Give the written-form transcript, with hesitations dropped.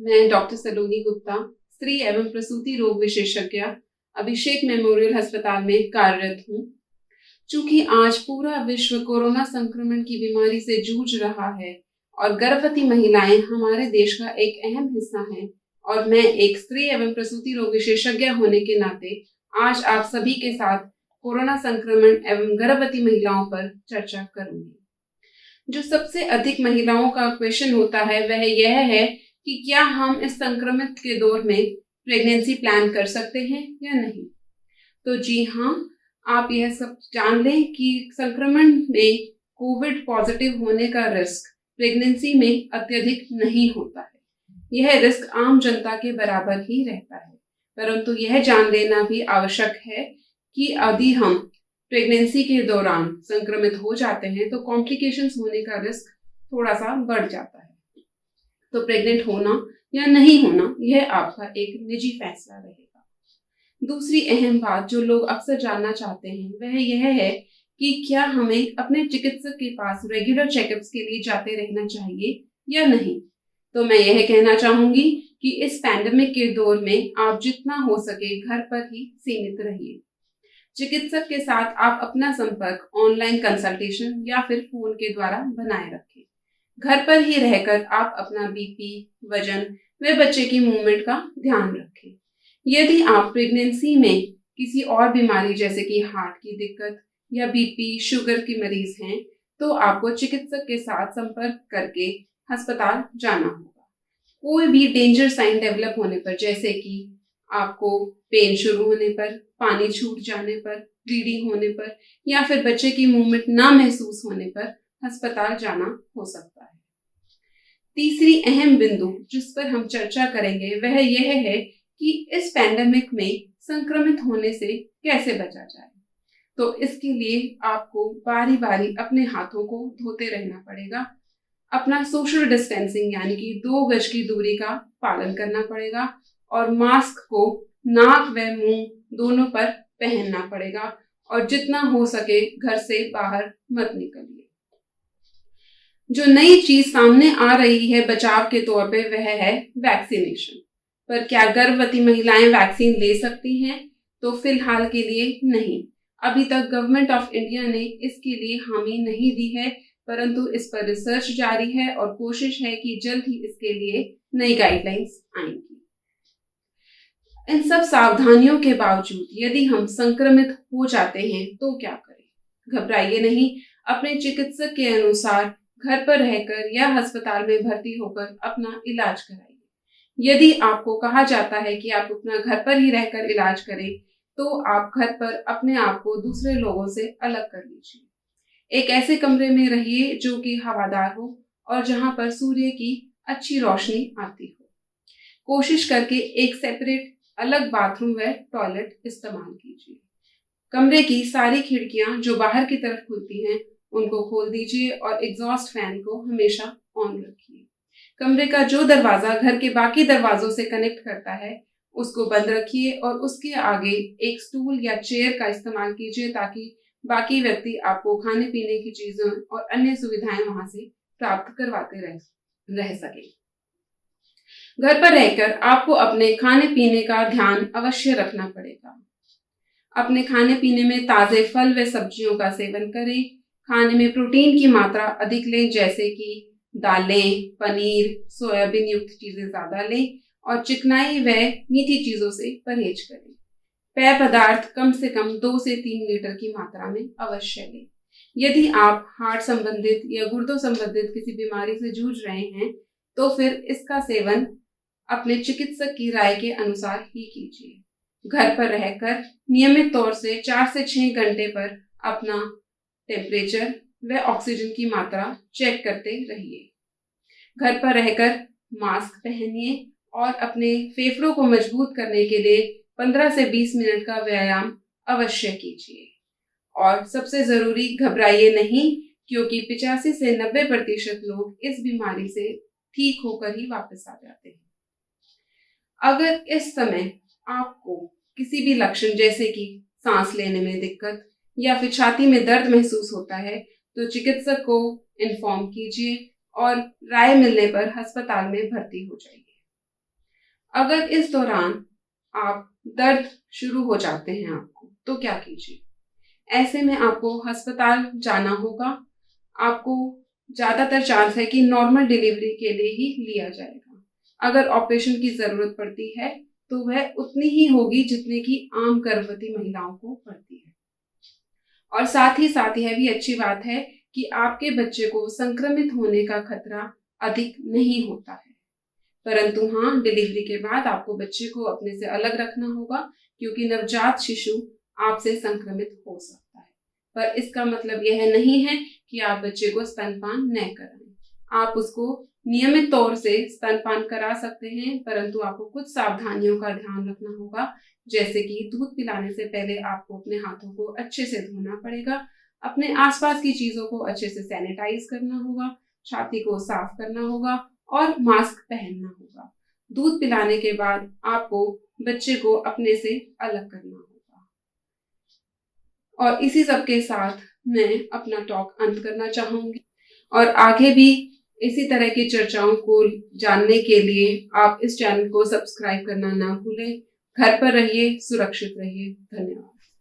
मैं डॉक्टर सलोनी गुप्ता, स्त्री एवं प्रसूति रोग विशेषज्ञ, अभिषेक मेमोरियल अस्पताल में कार्यरत हूँ। चूंकि आज पूरा विश्व कोरोना संक्रमण की बीमारी से जूझ रहा है और गर्भवती महिलाएं हमारे देश का एक अहम हिस्सा हैं और मैं एक स्त्री एवं प्रसूति रोग विशेषज्ञ होने के नाते आज आप सभी के साथ कोरोना संक्रमण एवं गर्भवती महिलाओं पर चर्चा करूंगी। जो सबसे अधिक महिलाओं का क्वेश्चन होता है वह यह है कि क्या हम इस संक्रमित के दौर में प्रेगनेंसी प्लान कर सकते हैं या नहीं। तो जी हाँ, आप यह सब जान लें कि संक्रमण में कोविड पॉजिटिव होने का रिस्क प्रेगनेंसी में अत्यधिक नहीं होता है। यह रिस्क आम जनता के बराबर ही रहता है, परंतु यह जान लेना भी आवश्यक है कि यदि हम प्रेगनेंसी के दौरान संक्रमित हो जाते हैं तो कॉम्प्लिकेशंस होने का रिस्क थोड़ा सा बढ़ जाता है। तो प्रेग्नेंट होना या नहीं होना यह आपका एक निजी फैसला रहेगा। दूसरी अहम बात जो लोग अक्सर जानना चाहते हैं वह यह है कि क्या हमें अपने चिकित्सक के पास रेगुलर चेकअप्स के लिए जाते रहना चाहिए या नहीं। तो मैं यह कहना चाहूंगी कि इस पैंडेमिक के दौर में आप जितना हो सके घर पर ही सीमित रहिए। चिकित्सक के साथ आप अपना संपर्क ऑनलाइन कंसल्टेशन या फिर फोन के द्वारा बनाए रखें। घर पर ही रहकर आप अपना बीपी, वजन व बच्चे की मूवमेंट का ध्यान रखें। यदि आप प्रेगनेंसी में किसी और बीमारी जैसे कि हार्ट की दिक्कत या बीपी, शुगर की मरीज हैं तो आपको चिकित्सक के साथ संपर्क करके अस्पताल जाना होगा। कोई भी डेंजर साइन डेवलप होने पर, जैसे कि आपको पेन शुरू होने पर, पानी छूट जाने पर, ब्लीडिंग होने पर या फिर बच्चे की मूवमेंट ना महसूस होने पर अस्पताल जाना हो सकता है। तीसरी अहम बिंदु जिस पर हम चर्चा करेंगे वह यह है कि इस पैंडेमिक में संक्रमित होने से कैसे बचा जाए। तो इसके लिए आपको बारी बारी अपने हाथों को धोते रहना पड़ेगा। अपना सोशल डिस्टेंसिंग यानी कि 2 गज की दूरी का पालन करना पड़ेगा और मास्क को नाक व मुंह दोनों पर पहनना पड़ेगा और जितना हो सके घर से बाहर मत निकलिए। जो नई चीज सामने आ रही है बचाव के तौर पे वह है वैक्सीनेशन। पर क्या गर्भवती महिलाएं वैक्सीन ले सकती हैं? तो फिलहाल के लिए नहीं। अभी तक गवर्नमेंट ऑफ इंडिया ने इसके लिए हामी नहीं दी है, परंतु इस पर रिसर्च जारी है और कोशिश है कि जल्द ही इसके लिए नई गाइडलाइंस आएंगी। इन सब सावधानियों के बावजूद यदि हम संक्रमित हो जाते हैं तो क्या करें? घबराइए नहीं। अपने चिकित्सक के अनुसार घर पर रहकर या अस्पताल में भर्ती होकर अपना इलाज कराइए। यदि आपको कहा जाता है कि आप अपना घर पर ही रहकर इलाज करें तो आप घर पर अपने आप को दूसरे लोगों से अलग कर लीजिए। एक ऐसे कमरे में रहिए जो कि हवादार हो और जहां पर सूर्य की अच्छी रोशनी आती हो। कोशिश करके एक सेपरेट अलग बाथरूम व टॉयलेट इस्तेमाल कीजिए। कमरे की सारी खिड़कियां जो बाहर की तरफ खुलती हैं उनको खोल दीजिए और एग्जॉस्ट फैन को हमेशा ऑन रखिए। कमरे का जो दरवाजा घर के बाकी दरवाजों से कनेक्ट करता है उसको बंद रखिए और उसके आगे एक स्टूल या चेयर का इस्तेमाल कीजिए ताकि बाकी व्यक्ति आपको खाने पीने की चीजों और अन्य सुविधाएं वहां से प्राप्त करवाते रह सके। घर पर रहकर आपको अपने खाने पीने का ध्यान अवश्य रखना पड़ेगा। अपने खाने पीने में ताजे फल व सब्जियों का सेवन करें। खाने में प्रोटीन की मात्रा अधिक लें, जैसे कि दालें, पनीर, सोयाबीन युक्त चीजें ज्यादा लें और चिकनाई व मीठी चीजों से परहेज करें। पेय पदार्थ कम से कम 2 से 3 लीटर की मात्रा में अवश्य लें। यदि आप हार्ट संबंधित या गुर्दों संबंधित किसी बीमारी से जूझ रहे हैं तो फिर इसका सेवन अपने चिकित्सक की राय के अनुसार ही कीजिए। घर पर रहकर नियमित तौर से 4 से 6 घंटे पर अपना टेम्परेचर व ऑक्सीजन की मात्रा चेक करते रहिए। घर पर रहकर मास्क पहनिए और अपने फेफड़ों को मजबूत करने के लिए 15 से 20 मिनट का व्यायाम अवश्य कीजिए। और सबसे जरूरी, घबराइए नहीं, क्योंकि 85 से 90% लोग इस बीमारी से ठीक होकर ही वापस आ जाते हैं। अगर इस समय आपको किसी भी लक्षण जैसे कि सांस लेने में दिक्कत या फिर छाती में दर्द महसूस होता है तो चिकित्सक को इन्फॉर्म कीजिए और राय मिलने पर अस्पताल में भर्ती हो जाइए। अगर इस दौरान आप दर्द शुरू हो जाते हैं आपको, तो क्या कीजिए? ऐसे में आपको अस्पताल जाना होगा। आपको ज़्यादातर चांस है कि नॉर्मल डिलीवरी के लिए ही लिया जाएगा। अगर ऑपरेशन की ज़रूरत पड़ती है तो वह उतनी ही होगी जितने की आम गर्भवती महिलाओं को पड़ती है। और साथ ही यह भी अच्छी बात है कि आपके बच्चे को संक्रमित होने का खतरा अधिक नहीं होता है। परंतु हाँ, डिलीवरी के बाद आपको बच्चे को अपने से अलग रखना होगा, क्योंकि नवजात शिशु आपसे संक्रमित हो सकता है। पर इसका मतलब यह नहीं है कि आप बच्चे को स्तनपान न कराएं। आप उसको नियमित तौर से स्तनपान करा सकते हैं, परंतु आपको कुछ सावधानियों का ध्यान रखना होगा, जैसे कि दूध पिलाने से पहले आपको अपने हाथों को अच्छे से धोना पड़ेगा, अपने आसपास की चीजों को अच्छे से सैनिटाइज करना होगा, छाती को साफ करना होगा और मास्क पहनना होगा। दूध पिलाने के बाद आपको बच्चे को अपने से अलग करना होगा। और इसी सब के साथ मैं अपना टॉक अंत करना चाहूंगी, और आगे भी इसी तरह की चर्चाओं को जानने के लिए आप इस चैनल को सब्सक्राइब करना ना भूलें। घर पर रहिए, सुरक्षित रहिए। धन्यवाद।